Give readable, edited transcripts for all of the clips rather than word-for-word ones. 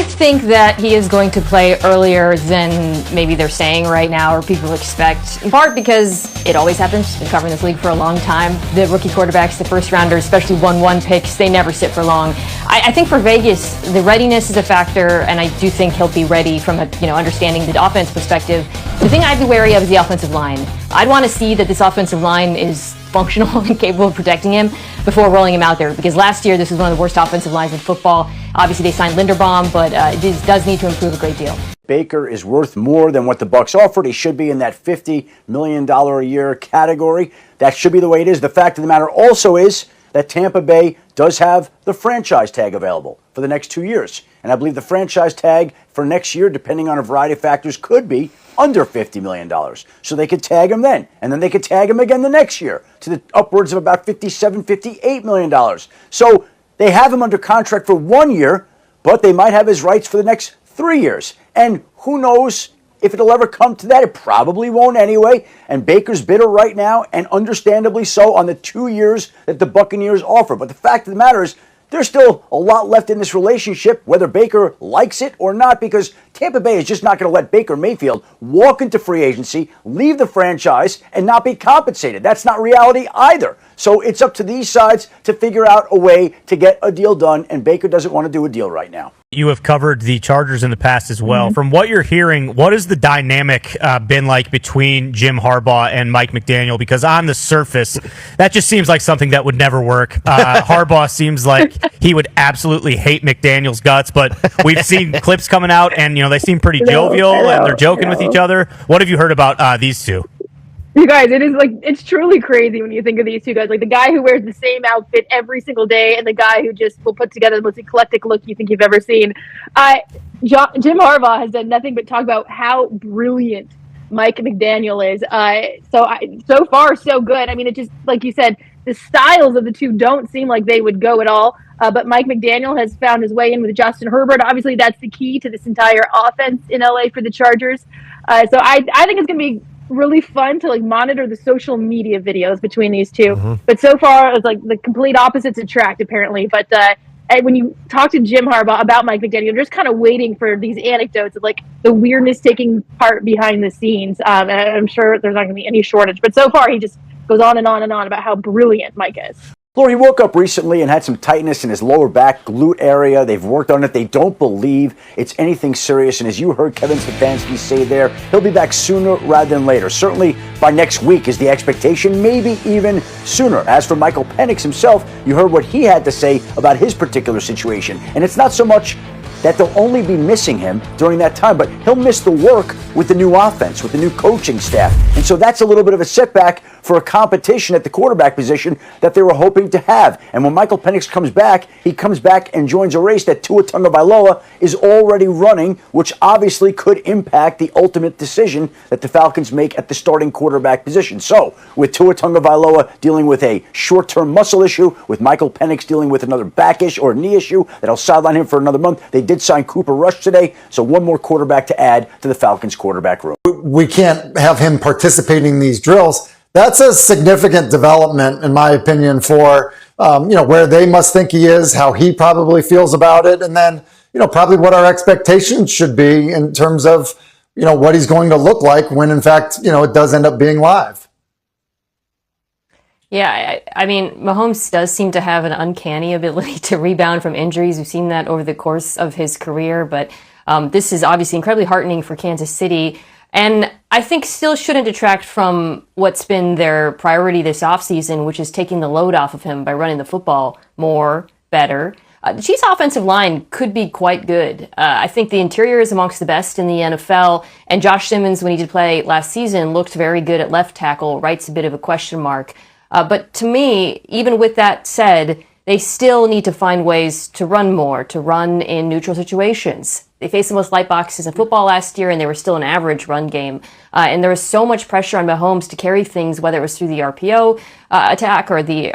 I think that he is going to play earlier than maybe they're saying right now or people expect, in part because it always happens. Been covering this league for a long time. The rookie quarterbacks, the first rounders, especially 1-1 picks, they never sit for long. I think for Vegas, the readiness is a factor, and I do think he'll be ready from a, understanding the offense perspective. The thing I'd be wary of is the offensive line. I'd want to see that this offensive line is functional and capable of protecting him before rolling him out there, because last year this was one of the worst offensive lines in football. Obviously they signed Linderbaum, but it does need to improve a great deal. Baker is worth more than what the Bucs offered. He should be in that $50 million a year category. That should be the way it is. The fact of the matter also is that Tampa Bay does have the franchise tag available for the next 2 years. And I believe the franchise tag for next year, depending on a variety of factors, could be under $50 million. So they could tag him then, and then they could tag him again the next year to the upwards of about $57, $58 million. So they have him under contract for 1 year, but they might have his rights for the next 3 years. And who knows if it'll ever come to that. It probably won't anyway. And Baker's bitter right now, and understandably so, on the 2 years that the Buccaneers offer. But the fact of the matter is, there's still a lot left in this relationship, whether Baker likes it or not, because Tampa Bay is just not going to let Baker Mayfield walk into free agency, leave the franchise, and not be compensated. That's not reality either. So it's up to these sides to figure out a way to get a deal done, and Baker doesn't want to do a deal right now. You have covered the Chargers in the past as well. Mm-hmm. From what you're hearing, what has the dynamic been like between Jim Harbaugh and Mike McDaniel? Because on the surface, that just seems like something that would never work. Harbaugh seems like he would absolutely hate McDaniel's guts, but we've seen clips coming out, and they seem pretty jovial, and they're joking with each other. What have you heard about these two? You guys, it's truly crazy when you think of these two guys. Like the guy who wears the same outfit every single day and the guy who just will put together the most eclectic look you think you've ever seen. Jim Harbaugh has done nothing but talk about how brilliant Mike McDaniel is. So far, so good. I mean, it just, like you said, the styles of the two don't seem like they would go at all. But Mike McDaniel has found his way in with Justin Herbert. Obviously, that's the key to this entire offense in LA for the Chargers. So I think it's going to be really fun to monitor the social media videos between these two. Mm-hmm. But so far, it's the complete opposites attract, apparently. But when you talk to Jim Harbaugh about Mike McDaniel, you're just kind of waiting for these anecdotes of the weirdness taking part behind the scenes. And I'm sure there's not going to be any shortage. But so far, he just goes on and on and on about how brilliant Mike is. Lori, he woke up recently and had some tightness in his lower back glute area. They've worked on it. They don't believe it's anything serious. And as you heard Kevin Stefanski say there, he'll be back sooner rather than later. Certainly by next week is the expectation, maybe even sooner. As for Michael Penix himself, you heard what he had to say about his particular situation. And it's not so much that they'll only be missing him during that time, but he'll miss the work with the new offense, with the new coaching staff. And so that's a little bit of a setback for a competition at the quarterback position that they were hoping to have. And when Michael Penix comes back, he comes back and joins a race that Tua Tagovailoa is already running, which obviously could impact the ultimate decision that the Falcons make at the starting quarterback position. So with Tua Tagovailoa dealing with a short-term muscle issue, with Michael Penix dealing with another back issue or knee issue that'll sideline him for another month, they did sign Cooper Rush today, so one more quarterback to add to the Falcons quarterback room. We can't have him participating in these drills. That's a significant development, in my opinion, for where they must think he is, how he probably feels about it, and then probably what our expectations should be in terms of what he's going to look like when, in fact, it does end up being live. Yeah, I mean, Mahomes does seem to have an uncanny ability to rebound from injuries. We've seen that over the course of his career, but this is obviously incredibly heartening for Kansas City. And I think still shouldn't detract from what's been their priority this offseason, which is taking the load off of him by running the football more, better. The Chiefs' offensive line could be quite good. I think the interior is amongst the best in the NFL, and Josh Simmons, when he did play last season, looked very good at left tackle. Right's a bit of a question mark. But to me, even with that said, they still need to find ways to run more, to run in neutral situations. They faced the most light boxes in football last year, and they were still an average run game. And there was so much pressure on Mahomes to carry things, whether it was through the RPO attack or the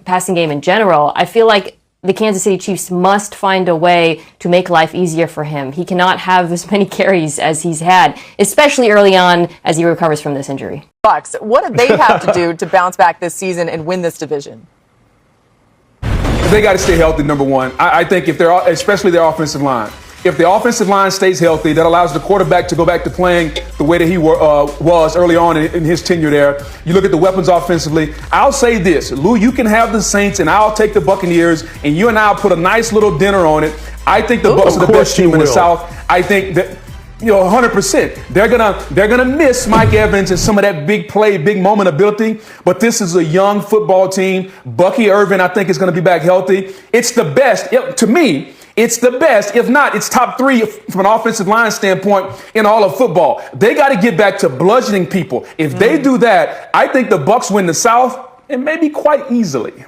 passing game in general. I feel like the Kansas City Chiefs must find a way to make life easier for him. He cannot have as many carries as he's had, especially early on as he recovers from this injury. Bucs, what do they have to do to bounce back this season and win this division? They got to stay healthy, number one. I think if they're, especially their offensive line, If the offensive line stays healthy, that allows the quarterback to go back to playing the way that he was early on in his tenure there. You look at the weapons offensively. I'll say this, Lou, you can have the Saints and I'll take the Buccaneers, and you and I'll put a nice little dinner on it. I think the Bucs are the best team in the South. I think that, 100%. They're gonna miss Mike Evans and some of that big play, big moment ability. But this is a young football team. Bucky Irvin, I think, is going to be back healthy. It's the best to me. It's the best. If not, it's top 3 from an offensive line standpoint in all of football. They got to get back to bludgeoning people. If they do that, I think the Bucs win the South, and maybe quite easily.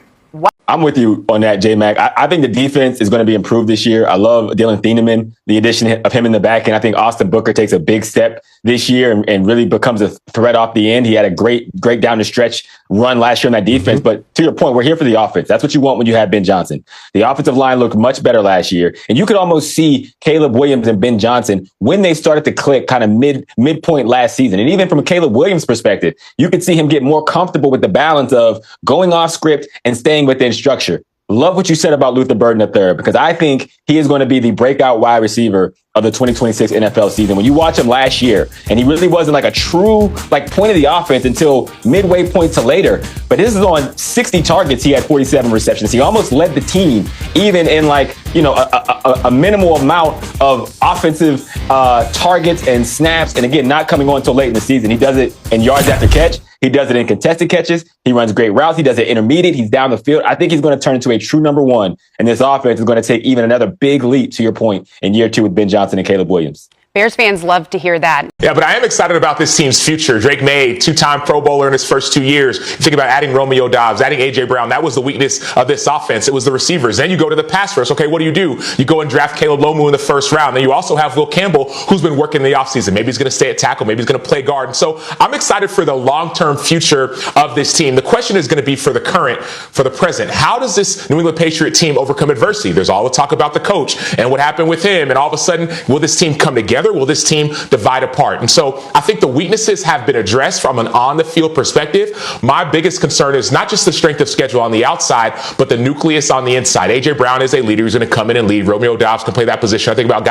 I'm with you on that, J-Mac. I think the defense is going to be improved this year. I love Dylan Thieneman, the addition of him in the back end. I think Austin Booker takes a big step this year and really becomes a threat off the end. He had a great down the stretch run last year on that defense. But to your point, we're here for the offense. That's what you want when you have Ben Johnson. The offensive line looked much better last year. And you could almost see Caleb Williams and Ben Johnson when they started to click kind of midpoint last season. And even from a Caleb Williams perspective, you could see him get more comfortable with the balance of going off script and staying within structure. Love what you said about Luther Burden III, because I think he is going to be the breakout wide receiver of the 2026 NFL season. When you watch him last year, and he really wasn't like a true point of the offense until midway point to later, but this is on 60 targets. He had 47 receptions. He almost led the team, even in a minimal amount of offensive targets and snaps. And again, not coming on until late in the season. He does it in yards after catch. He does it in contested catches. He runs great routes. He does it intermediate. He's down the field. I think he's going to turn into a true number 1. And this offense is going to take even another big leap, to your point, in year 2 with Ben Johnson and Caleb Williams. Bears fans love to hear that. Yeah, but I am excited about this team's future. Drake May, 2-time Pro Bowler in his first 2 years. You think about adding Romeo Doubs, adding A.J. Brown. That was the weakness of this offense. It was the receivers. Then you go to the pass rush. Okay, what do? You go and draft Caleb Lomu in the first round. Then you also have Will Campbell, who's been working in the offseason. Maybe he's going to stay at tackle. Maybe he's going to play guard. And so I'm excited for the long-term future of this team. The question is going to be for the present. How does this New England Patriot team overcome adversity? There's all the talk about the coach and what happened with him. And all of a sudden, will this team come together? Will this team divide apart? And so I think the weaknesses have been addressed from an on-the-field perspective. My biggest concern is not just the strength of schedule on the outside, but the nucleus on the inside. A.J. Brown is a leader who's going to come in and lead. Romeo Doubs can play that position. I think about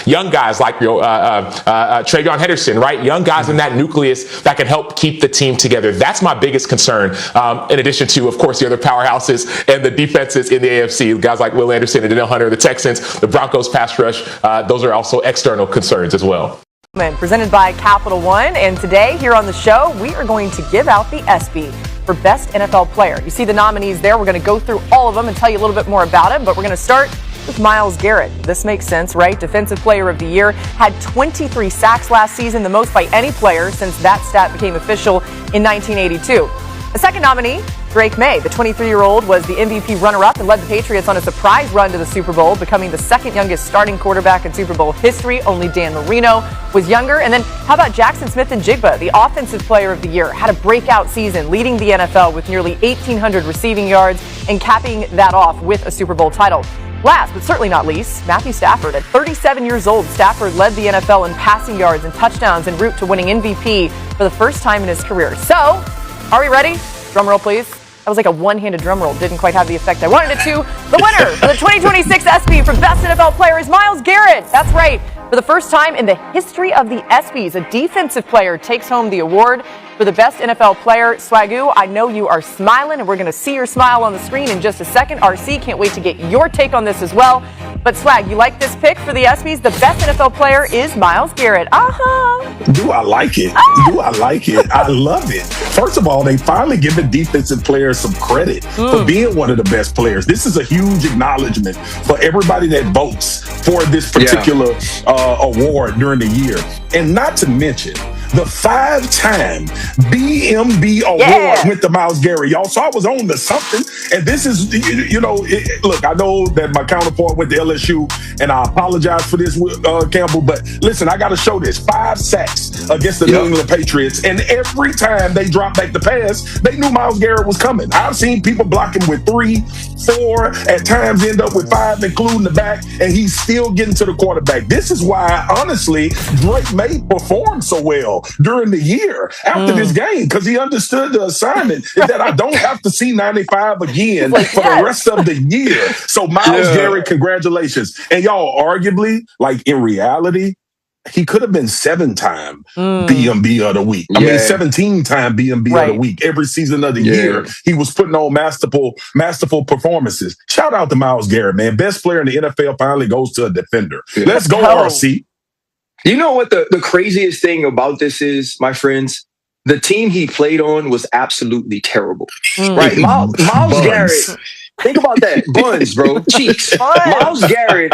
young guys like Travion Henderson, right? Young guys in that nucleus that can help keep the team together. That's my biggest concern, in addition to, of course, the other powerhouses and the defenses in the AFC. Guys like Will Anderson and Danielle Hunter, the Texans, the Broncos pass rush. Those are also external concerns as well. Presented by Capital One, and today here on the show we are going to give out the ESPY for Best NFL Player. You see the nominees there. We're going to go through all of them and tell you a little bit more about it, but we're going to start with Myles Garrett. This makes sense, right? Defensive Player of the Year, had 23 sacks last season, the most by any player since that stat became official in 1982. The second nominee, Drake May. The 23-year-old was the MVP runner-up and led the Patriots on a surprise run to the Super Bowl, becoming the second youngest starting quarterback in Super Bowl history. Only Dan Marino was younger. And then how about Jackson Smith-Njigba, the Offensive Player of the Year, had a breakout season, leading the NFL with nearly 1,800 receiving yards and capping that off with a Super Bowl title. Last, but certainly not least, Matthew Stafford. At 37 years old, Stafford led the NFL in passing yards and touchdowns en route to winning MVP for the first time in his career. So, are we ready? Drum roll, please. That was like a one-handed drum roll. Didn't quite have the effect I wanted it to. The winner for the 2026 ESPY for Best NFL Player is Myles Garrett. That's right. For the first time in the history of the ESPYs, a defensive player takes home the award for the Best NFL Player. Swagoo, I know you are smiling, and we're going to see your smile on the screen in just a second. RC, can't wait to get your take on this as well. But Swag, you like this pick for the ESPYs? The Best NFL Player is Myles Garrett. Do I like it? Do I like it? I love it. First of all, they finally give the defensive players some credit for being one of the best players. This is a huge acknowledgement for everybody that votes for this particular award during the year. And not to mention, the 5-time BMB award went to Myles Garrett, y'all. So I was on to something. And this is, look, I know that my counterpart went to LSU, and I apologize for this, Campbell. But listen, I got to show this. 5 sacks against the New England Patriots. And every time they dropped back the pass, they knew Myles Garrett was coming. I've seen people blocking with 3, 4, at times end up with 5, including the back, and he's still getting to the quarterback. This is why, honestly, Drake May performed so well. NFL during the year after this game because he understood the assignment is that I don't have to see 95 again for the rest of the year. So Myles Garrett, congratulations. And y'all, arguably, like in reality, he could have been 7-time BMB of the week. I mean, 17-time BMB of the week. Every season of the year, he was putting on masterful performances. Shout out to Myles Garrett, man. Best player in the NFL finally goes to a defender. Let's go, RC. You know what the craziest thing about this is, my friends? The team he played on was absolutely terrible. Right? Myles Garrett, think about that. Buns, bro. Cheeks. Myles Garrett